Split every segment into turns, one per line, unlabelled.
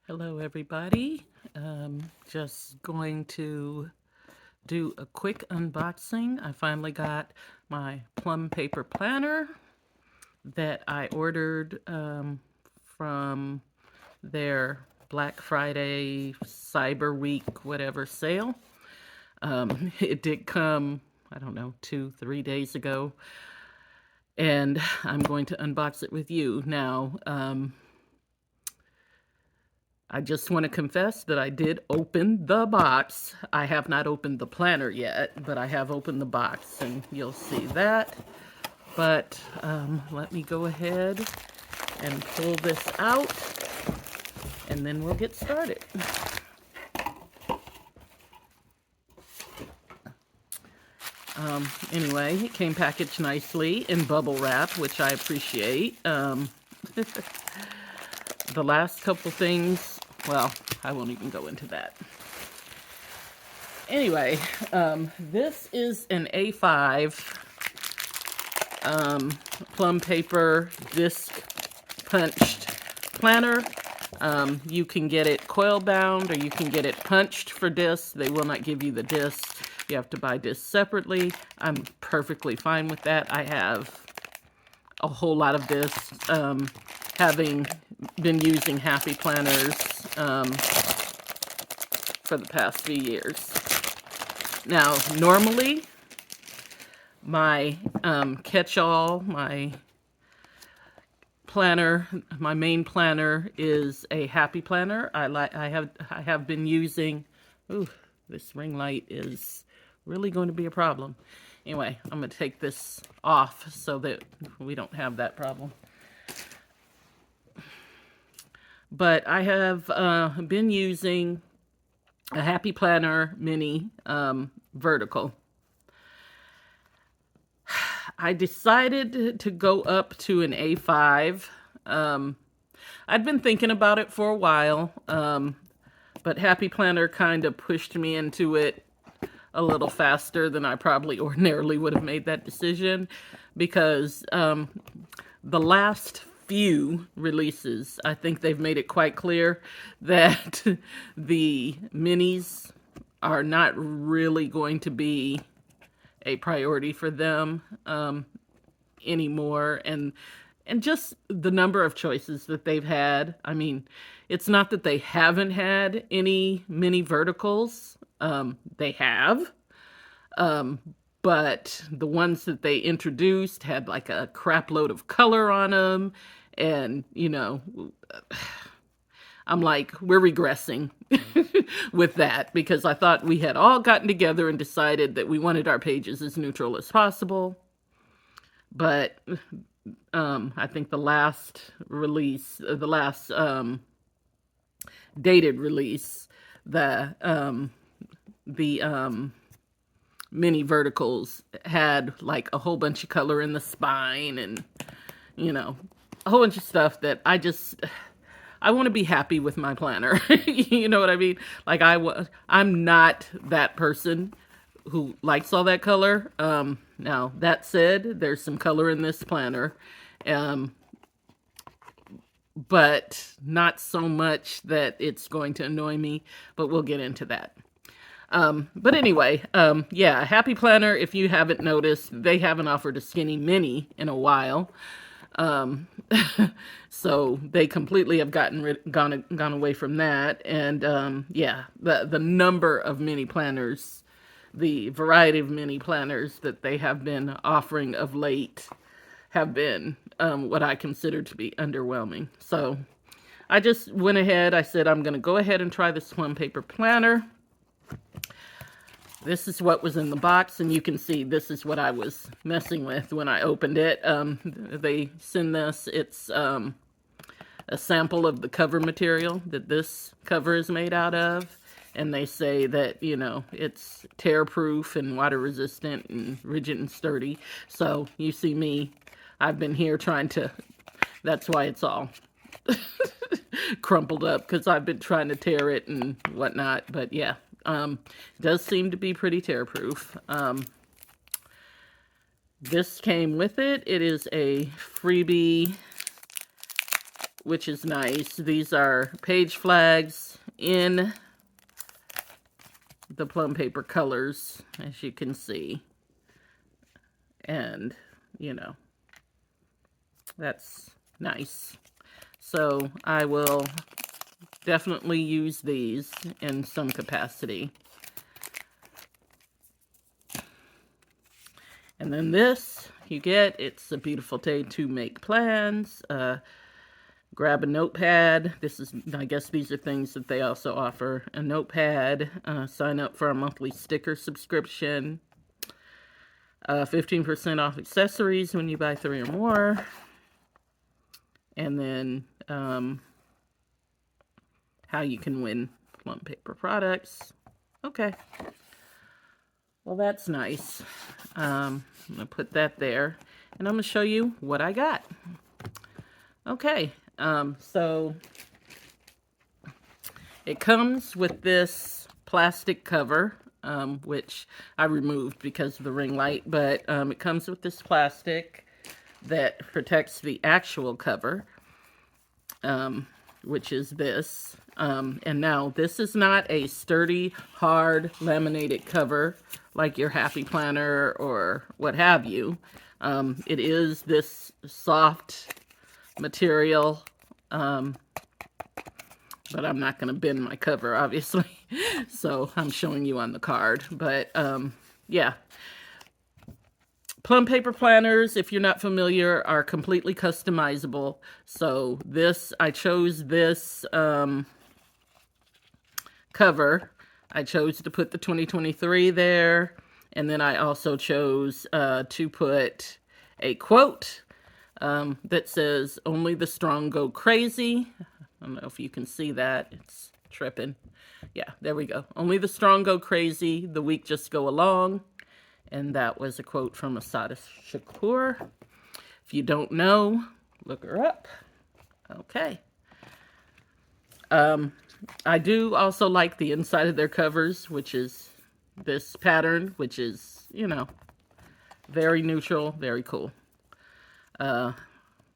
Hello, everybody. Just going to do a quick unboxing. I finally got my Plum Paper Planner that I ordered from their Black Friday, Cyber Week, whatever sale. It did come, I don't know, 2, 3 days ago, and I'm going to unbox it with you now. I just want to confess that I did open the box. I have not opened the planner yet, but I have opened the box, and you'll see that. But let me go ahead and pull this out, and then we'll get started. Anyway, it came packaged nicely in bubble wrap, which I appreciate. The last couple things, well, I won't even go into that. Anyway, this is an A5 plum paper disc punched planner. You can get it coil bound or you can get it punched for discs. They will not give you the discs. You have to buy discs separately. I'm perfectly fine with that. I have a whole lot of discs, having been using Happy Planners for the past few years. Now, normally, my catch-all, my planner, my main planner is a Happy Planner. I have been using. Ooh, this ring light is really going to be a problem. Anyway, I'm going to take this off so that we don't have that problem. But I have been using a Happy Planner Mini vertical. I decided to go up to an A5. I'd been thinking about it for a while, but Happy Planner kind of pushed me into it a little faster than I probably ordinarily would have made that decision, because the last few releases, I think they've made it quite clear that the minis are not really going to be a priority for them anymore, and just the number of choices that they've had. I mean, it's not that they haven't had any mini verticals. They have, but the ones that they introduced had like a crap load of color on them, and I'm like, we're regressing with that, because I thought we had all gotten together and decided that we wanted our pages as neutral as possible. But I think the last release, the last dated release, the mini verticals had like a whole bunch of color in the spine, and a whole bunch of stuff that I want to be happy with my planner. You know what I mean? Like I'm not that person who likes all that color. Now that said, there's some color in this planner, but not so much that it's going to annoy me. But we'll get into that. But anyway, yeah, Happy Planner, if you haven't noticed, they haven't offered a skinny mini in a while. So they completely have gone away from that. And yeah, the number of mini planners, the variety of mini planners that they have been offering of late have been what I consider to be underwhelming. So I just went ahead. I said, I'm going to go ahead and try this Plum Paper Planner. This is what was in the box, and you can see this is what I was messing with when I opened it. They send this. It's a sample of the cover material that this cover is made out of, and they say that, it's tear-proof and water-resistant and rigid and sturdy. So you see me, I've been here trying to, that's why it's all crumpled up, because I've been trying to tear it and whatnot. But yeah, does seem to be pretty tear-proof. This came with it. It is a freebie which is nice. These are page flags in the plum paper colors, as you can see. And, you know, that's nice. So I will definitely use these in some capacity. And then this, you get, it's a beautiful day to make plans. Grab a notepad. This is, I guess these are things that they also offer. A notepad, sign up for a monthly sticker subscription. 15% off accessories when you buy 3 or more. And then how you can win plum paper products. Okay. Well, that's nice. I'm going to put that there. And I'm going to show you what I got. Okay. So it comes with this plastic cover, which I removed because of the ring light, but it comes with this plastic that protects the actual cover, which is this. And now this is not a sturdy, hard, laminated cover like your Happy Planner or what have you. It is this soft material, but I'm not going to bend my cover, obviously. So I'm showing you on the card. But yeah. Plum paper planners, if you're not familiar, are completely customizable. So this, I chose this cover. I chose to put the 2023 there. And then I also chose to put a quote that says, "Only the strong go crazy." I don't know if you can see that. It's tripping. Yeah, there we go. "Only the strong go crazy. The weak just go along." And that was a quote from Asada Shakur. If you don't know, look her up. Okay. I do also like the inside of their covers, which is this pattern, which is, you know, very neutral, very cool.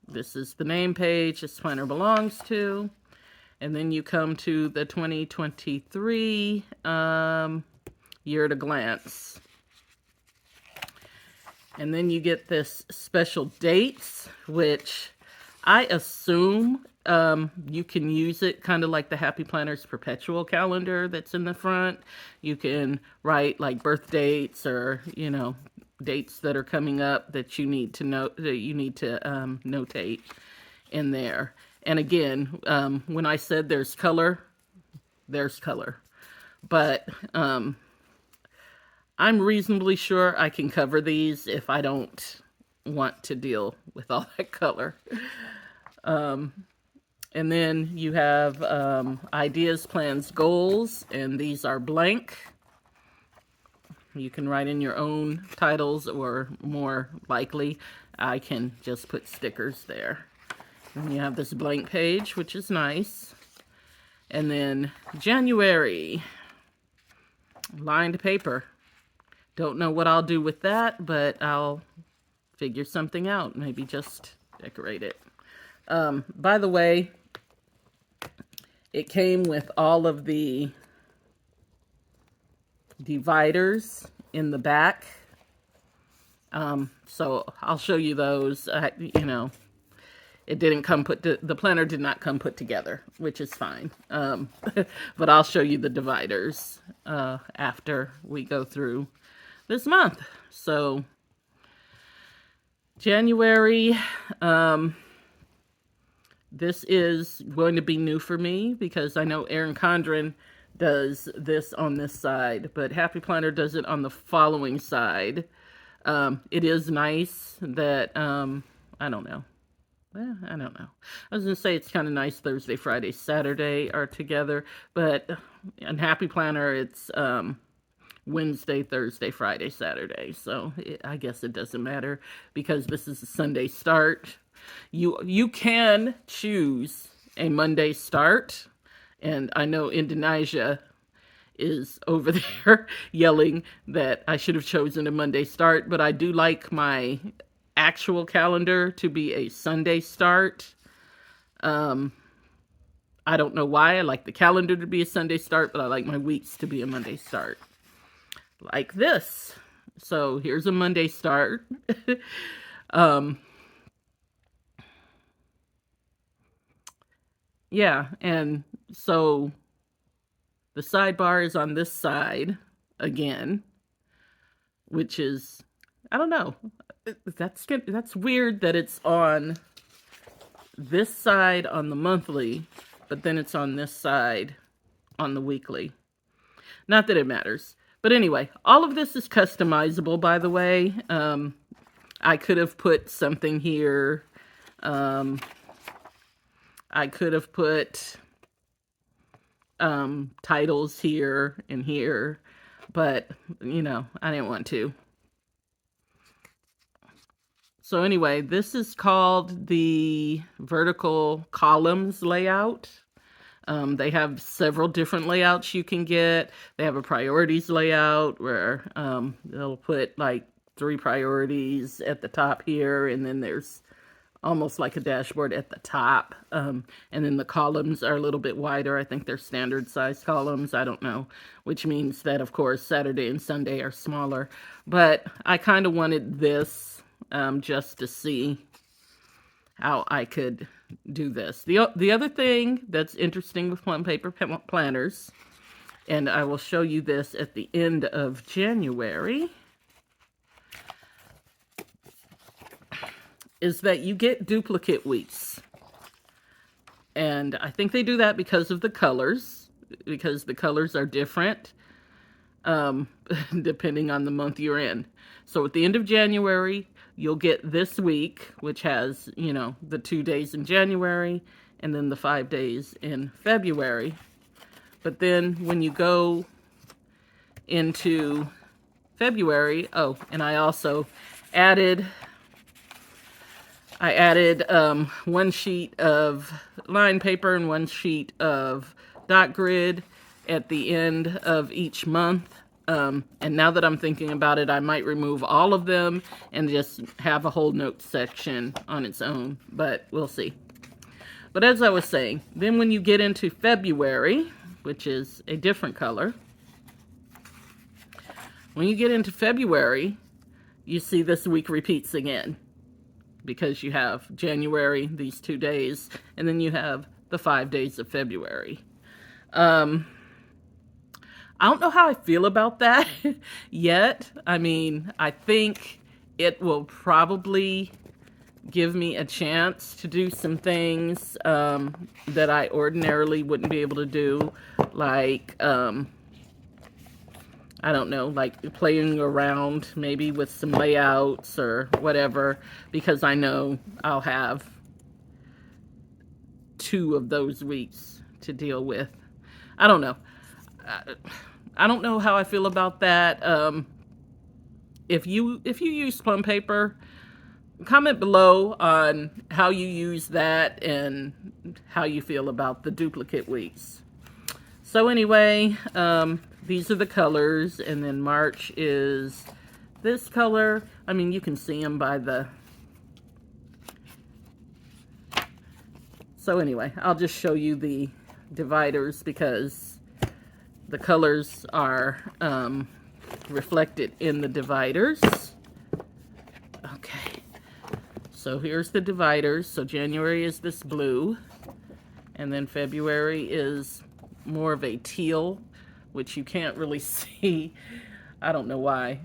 This is the name page this planner belongs to. And then you come to the 2023 year at a glance. And then you get this special dates, which I assume you can use it kind of like the Happy Planner's perpetual calendar that's in the front. You can write like birth dates or, you know, dates that are coming up that you need to notate in there. And again, when I said there's color, there's color. But I'm reasonably sure I can cover these if I don't want to deal with all that color. And then you have ideas, plans, goals, and these are blank. You can write in your own titles, or more likely, I can just put stickers there. And you have this blank page, which is nice. And then January, lined paper. Don't know what I'll do with that, but I'll figure something out. Maybe just decorate it. By the way, it came with all of the dividers in the back. So I'll show you those. You know, it didn't come the planner did not come put together, which is fine. But I'll show you the dividers after we go through this month. So January, this is going to be new for me because I know Erin Condren does this on this side, but Happy Planner does it on the following side. It is nice that, I don't know. Well, I don't know. I was going to say it's kind of nice Thursday, Friday, Saturday are together, but in Happy Planner, it's Wednesday, Thursday, Friday, Saturday. So I guess it doesn't matter because this is a Sunday start. You can choose a Monday start. And I know Indonesia is over there yelling that I should have chosen a Monday start, but I do like my actual calendar to be a Sunday start. Um, I don't know why. I like the calendar to be a Sunday start, but I like my weeks to be a Monday start. Like this. So here's a Monday start. um, yeah, and so the sidebar is on this side again, which is, I don't know. That's weird that it's on this side on the monthly, but then it's on this side on the weekly. Not that it matters. But anyway, all of this is customizable, by the way. I could have put something here. I could have put titles here and here, but, you know, I didn't want to. So anyway, this is called the vertical columns layout. They have several different layouts you can get. They have a priorities layout where they'll put like 3 priorities at the top here, and then there's almost like a dashboard at the top. And then the columns are a little bit wider. I think they're standard size columns. I don't know, which means that, of course, Saturday and Sunday are smaller. But I kind of wanted this just to see how I could do this. The other thing that's interesting with Plum Paper planners, and I will show you this at the end of January, is that you get duplicate weeks. And I think they do that because of the colors, because the colors are different depending on the month you're in. So at the end of January, you'll get this week, which has, you know, the 2 days in January and then the 5 days in February. But then when you go into February, oh, and I also added one sheet of line paper and one sheet of dot grid at the end of each month. And now that I'm thinking about it, I might remove all of them and just have a whole note section on its own, but we'll see. But as I was saying, then when you get into February, which is a different color, when you get into February, you see this week repeats again, because you have January, these 2 days, and then you have the 5 days of February. I don't know how I feel about that yet. I mean, I think it will probably give me a chance to do some things that I ordinarily wouldn't be able to do, like, I don't know, like playing around maybe with some layouts or whatever, because I know I'll have 2 of those weeks to deal with. I don't know. I don't know how I feel about that. If you use Plum Paper, comment below on how you use that and how you feel about the duplicate weeks. So anyway, these are the colors, and then March is this color. I mean, you can see them by the... So anyway, I'll just show you the dividers because the colors are reflected in the dividers. Okay, so here's the dividers. So January is this blue, and then February is more of a teal, which you can't really see. I don't know why.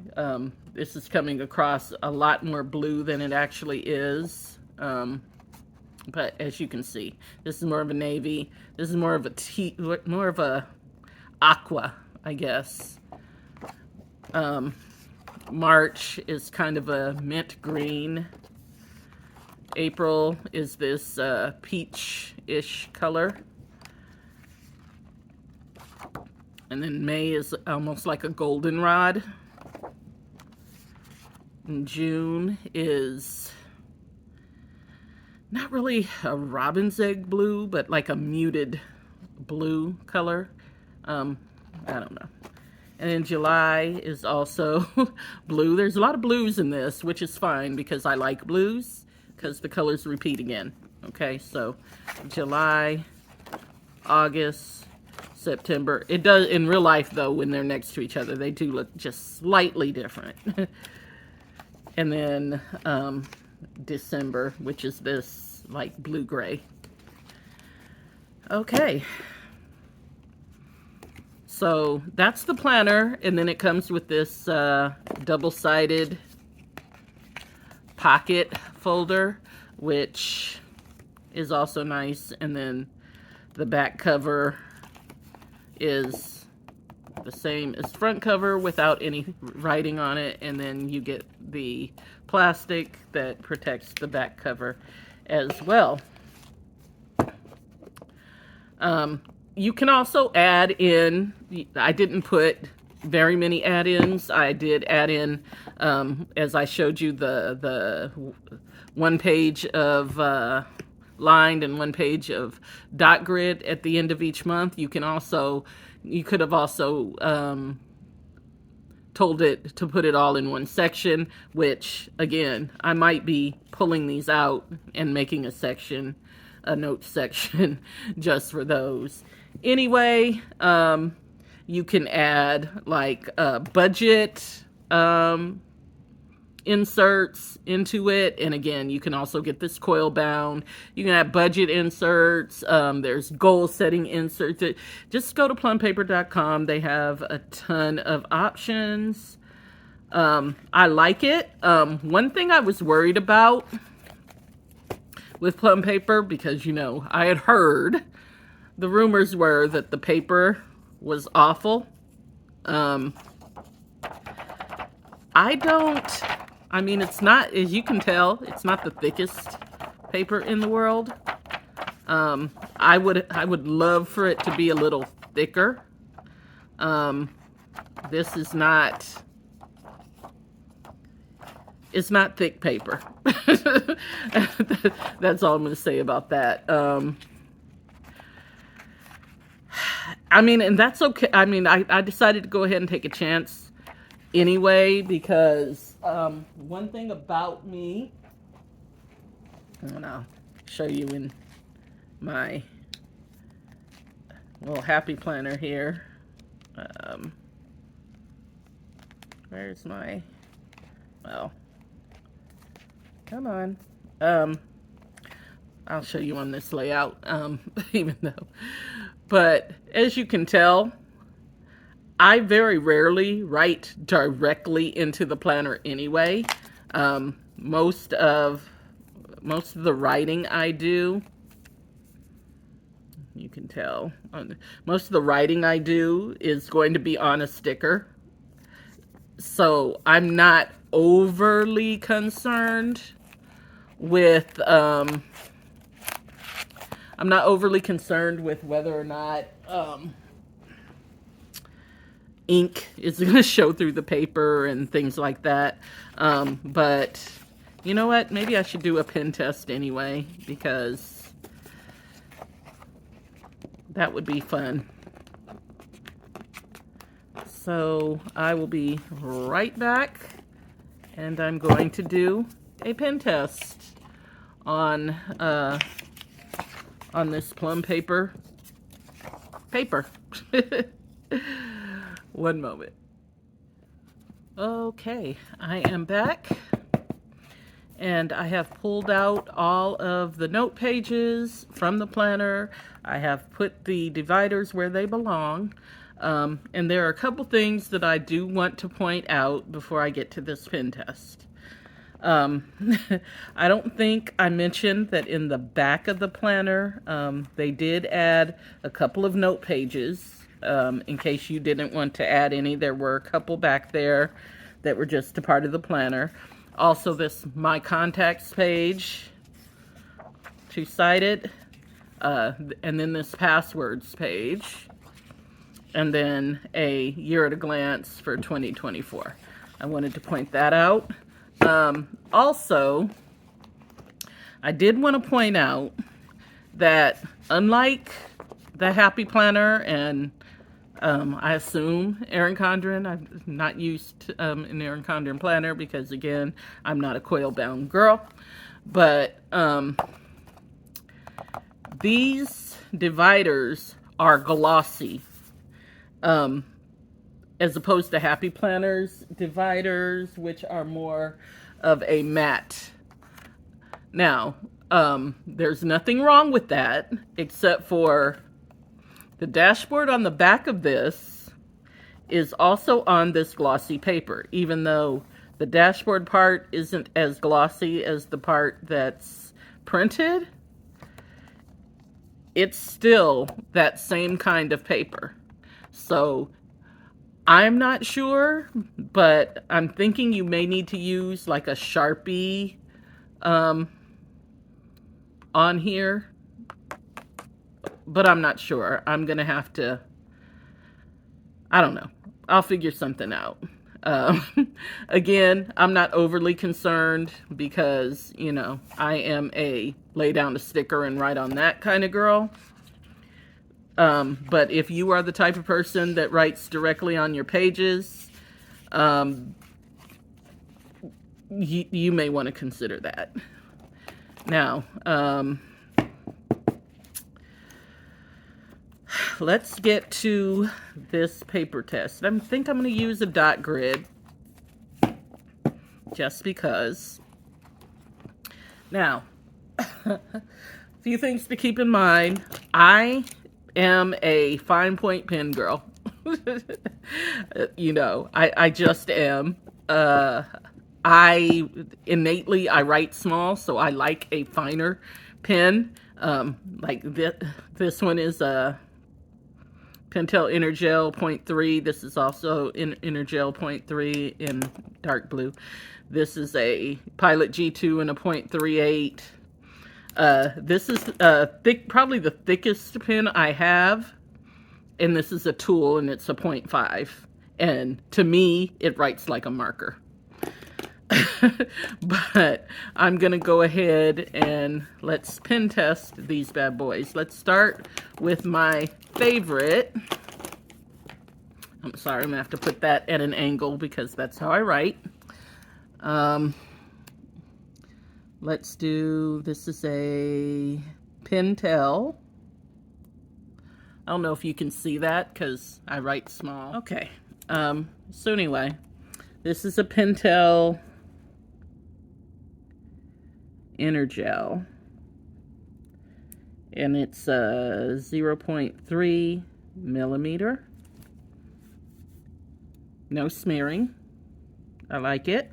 This is coming across a lot more blue than it actually is. But as you can see, this is more of a navy. This is more of a aqua, I guess. March is kind of a mint green. April is this peach-ish color. And then May is almost like a goldenrod. And June is not really a robin's egg blue, but like a muted blue color. I don't know. And then July is also blue. There's a lot of blues in this, which is fine because I like blues because the colors repeat again. Okay, so July, August, September. It does, in real life though, when they're next to each other, they do look just slightly different. And then December, which is this like blue-gray. Okay. So that's the planner, and then it comes with this double-sided pocket folder, which is also nice. And then the back cover is the same as front cover without any writing on it, and then you get the plastic that protects the back cover as well. You can also add in, I didn't put very many add-ins. I did add in, as I showed you, the one page of lined and one page of dot grid at the end of each month. You could have also told it to put it all in one section, which again, I might be pulling these out and making a note section just for those. Anyway, you can add like budget inserts into it, and again, you can also get this coil bound. You can add budget inserts. There's goal setting inserts. Just go to plumpaper.com. They have a ton of options. I like it. One thing I was worried about with Plum Paper, because I had heard the rumors were that the paper was awful. It's not, as you can tell, it's not the thickest paper in the world. I would love for it to be a little thicker. This is not, it's not thick paper. That's all I'm going to say about that. And that's okay. I decided to go ahead and take a chance anyway, because one thing about me, and I'll show you in my little happy planner here. Where's my, well, come on. I'll show you on this layout, even though, but as you can tell, I very rarely write directly into the planner anyway. Most of the writing I do, you can tell, most of the writing I do is going to be on a sticker. So I'm not overly concerned with, whether or not, ink is going to show through the paper and things like that. But you know what? Maybe I should do a pen test anyway, because that would be fun. So I will be right back, and I'm going to do a pen test on this Plum Paper. One moment. Okay, I am back, and I have pulled out all of the note pages from the planner. I have put the dividers where they belong, and there are a couple things that I do want to point out before I get to this pen test. I don't think I mentioned that in the back of the planner, they did add a couple of note pages. In case you didn't want to add any, there were a couple back there that were just a part of the planner. Also, this My Contacts page, two-sided, and then this Passwords page, and then a Year at a Glance for 2024. I wanted to point that out. Also, I did want to point out that unlike the Happy Planner and I assume Erin Condren, I'm not used an Erin Condren planner because, again, I'm not a coil bound girl, but These dividers are glossy, as opposed to Happy Planners dividers, which are more of a matte. Now, there's nothing wrong with that, except for the dashboard on the back of this is also on this glossy paper, even though the dashboard part isn't as glossy as the part that's printed. It's still that same kind of paper. So I'm not sure, but I'm thinking you may need to use like a Sharpie on here, but I'm not sure. I'm gonna have to, I don't know. I'll figure something out. Again, I'm not overly concerned because, you know, I am a lay down a sticker and write on that kind of girl. But if you are the type of person that writes directly on your pages, you may want to consider that. Now, let's get to this paper test. I think I'm going to use a dot grid just because. Now, a few things to keep in mind. I am a fine point pen girl. You know, I just am. I innately, I write small, so I like a finer pen. Like this one is a Pentel Intergel 0.3. This is also in Intergel 0.3 in dark blue. This is a Pilot G2 in a 0.38. This is thick, probably the thickest pen I have. And this is a tool, and it's a 0.5. And to me, it writes like a marker. But I'm going to go ahead and let's pen test these bad boys. Let's start with my favorite. I'm sorry, I'm going to have to put that at an angle because that's how I write. Let's do, this is a Pentel. I don't know if you can see that because I write small. Okay. So anyway, this is a Pentel Intergel. And it's a 0.3 millimeter. No smearing. I like it.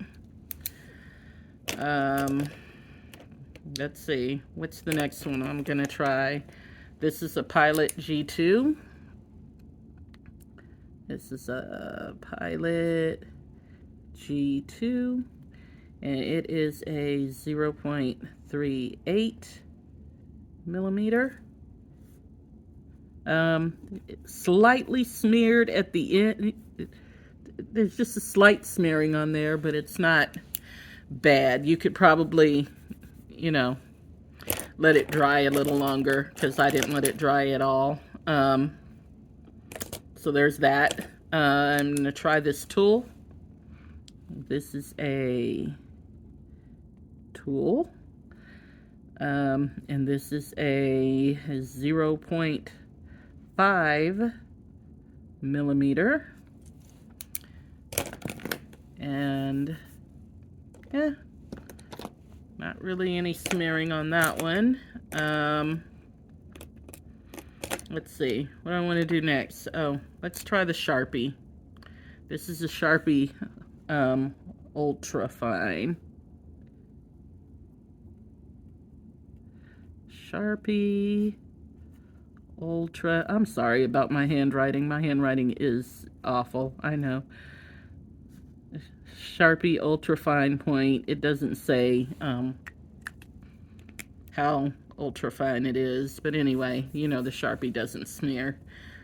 Let's see. What's the next one I'm going to try? This is a Pilot G2. This is a Pilot G2. And it is a 0.38 millimeter. Slightly smeared at the end. There's just a slight smearing on there, but it's not bad. You could probably, you know, let it dry a little longer because I didn't let it dry at all. So there's that. I'm going to try this tool. This is a tool. And this is a 0.5 millimeter. And yeah, not really any smearing on that one. Let's see what I want to do next. Oh, let's try the Sharpie. This is a Sharpie ultra fine. Sharpie ultra. I'm sorry about my handwriting. My handwriting is awful, I know. Sharpie ultra fine point. It doesn't say how ultra fine it is, but anyway, you know, the Sharpie doesn't smear.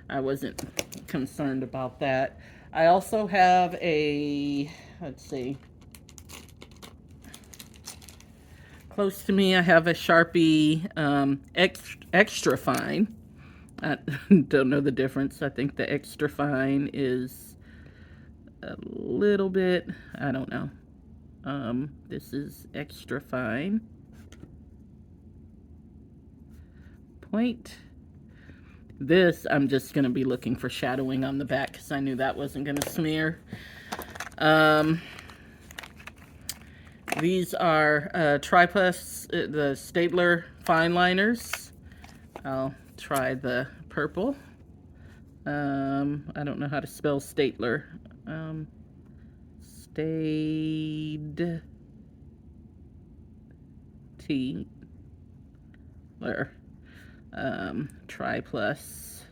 I wasn't concerned about that. I also have a, let's see, close to me I have a Sharpie extra fine. I don't know the difference. I think the extra fine is a little bit, I don't know. This is extra fine. point. This, I'm just going to be looking for shadowing on the back because I knew that wasn't going to smear. These are Triplus, the Stapler fine liners. I'll try the purple. I don't know how to spell Stapler. Stapler. Triplus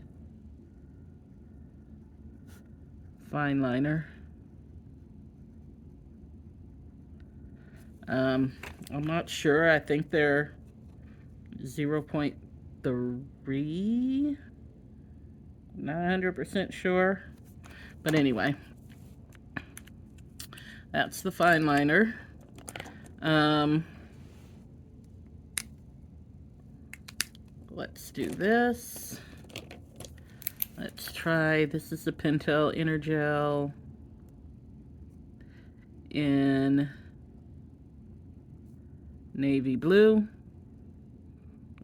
fine liner. I'm not sure. I think they're 0.3. Not 100% sure. But anyway, that's the fine liner. Let's do this. Let's try, this is a Pentel Energel in navy blue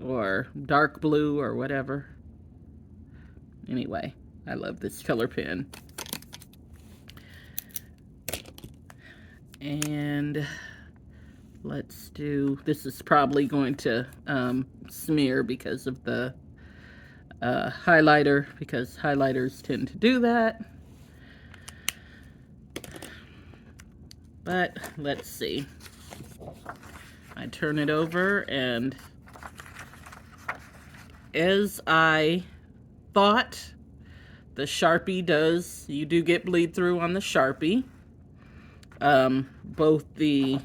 or dark blue or whatever. Anyway, I love this color pen. And let's do, this is probably going to smear because of the highlighter, because highlighters tend to do that. But let's see. I turn it over, and as I thought, the Sharpie does, you do get bleed through on the Sharpie. Both the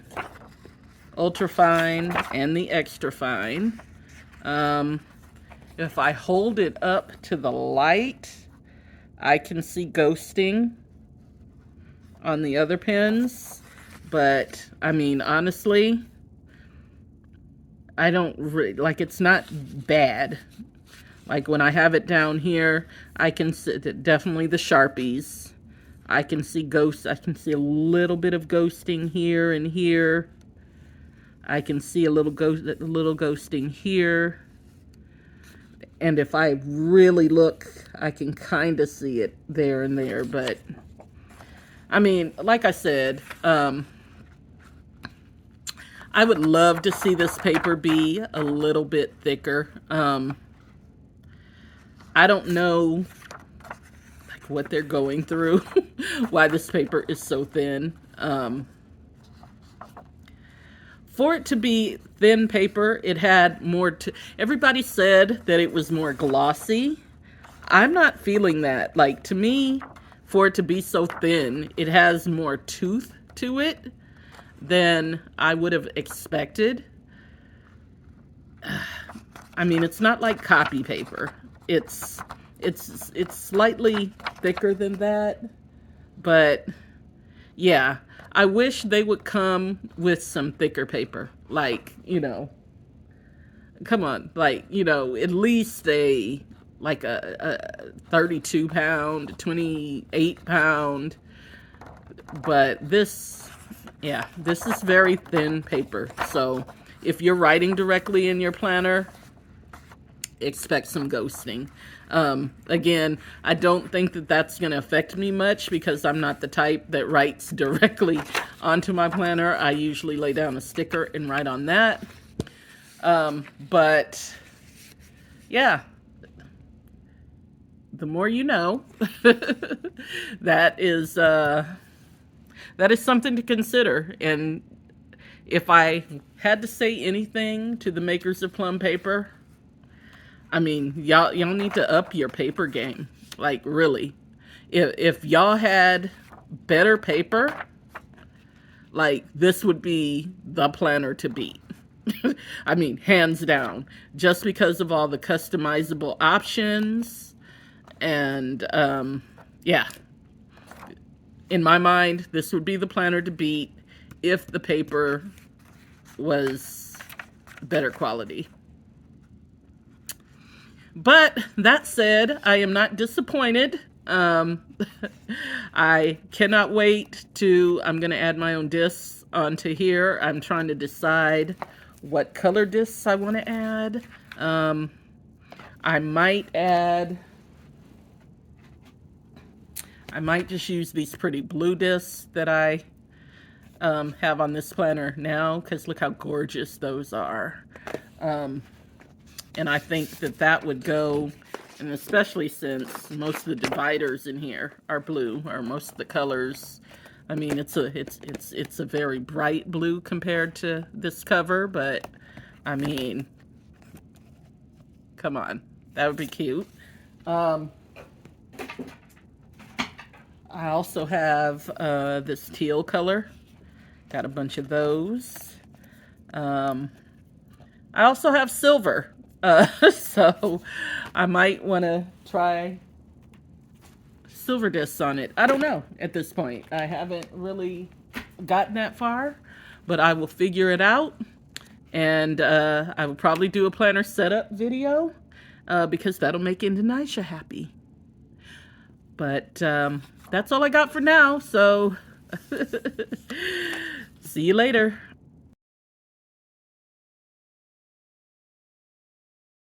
ultra fine and the extra fine. If I hold it up to the light, I can see ghosting on the other pens. But, I mean, honestly, I don't really, like, it's not bad. Like, when I have it down here, I can see, definitely the Sharpies. I can see ghosts. I can see a little bit of ghosting here and here. I can see a little ghosting here. And if I really look, I can kind of see it there and there. But, I mean, like I said, I would love to see this paper be a little bit thicker. I don't know like what they're going through, why this paper is so thin. For it to be thin paper, it had more to, everybody said that it was more glossy. I'm not feeling that. Like, to me, for it to be so thin, it has more tooth to it than I would have expected. I mean, it's not like copy paper. It's slightly thicker than that, but yeah, I wish they would come with some thicker paper. Like, you know, come on, like, you know, at least a 32 pound, 28 pound. But this, yeah, this is very thin paper. So if you're writing directly in your planner, expect some ghosting. Again, I don't think that that's going to affect me much because I'm not the type that writes directly onto my planner. I usually lay down a sticker and write on that. But yeah, the more you know. That is something to consider. And if I had to say anything to the makers of Plum Paper, I mean, y'all need to up your paper game. Like, really. If y'all had better paper, like, this would be the planner to beat. I mean, hands down. Just because of all the customizable options. And, yeah. In my mind, this would be the planner to beat if the paper was better quality. But that said, I am not disappointed. I cannot wait to, I'm going to add my own discs onto here. I'm trying to decide what color discs I want to add. I might just use these pretty blue discs that I have on this planner now, because look how gorgeous those are. And I think that would go, and especially since most of the dividers in here are blue, or most of the colors. I mean, it's a very bright blue compared to this cover, but I mean, come on, that would be cute. I also have this teal color. Got a bunch of those. I also have silver. So I might want to try silver discs on it. I don't know at this point. I haven't really gotten that far, but I will figure it out. And I will probably do a planner setup video because that'll make Indonesia happy. But that's all I got for now. So see you later.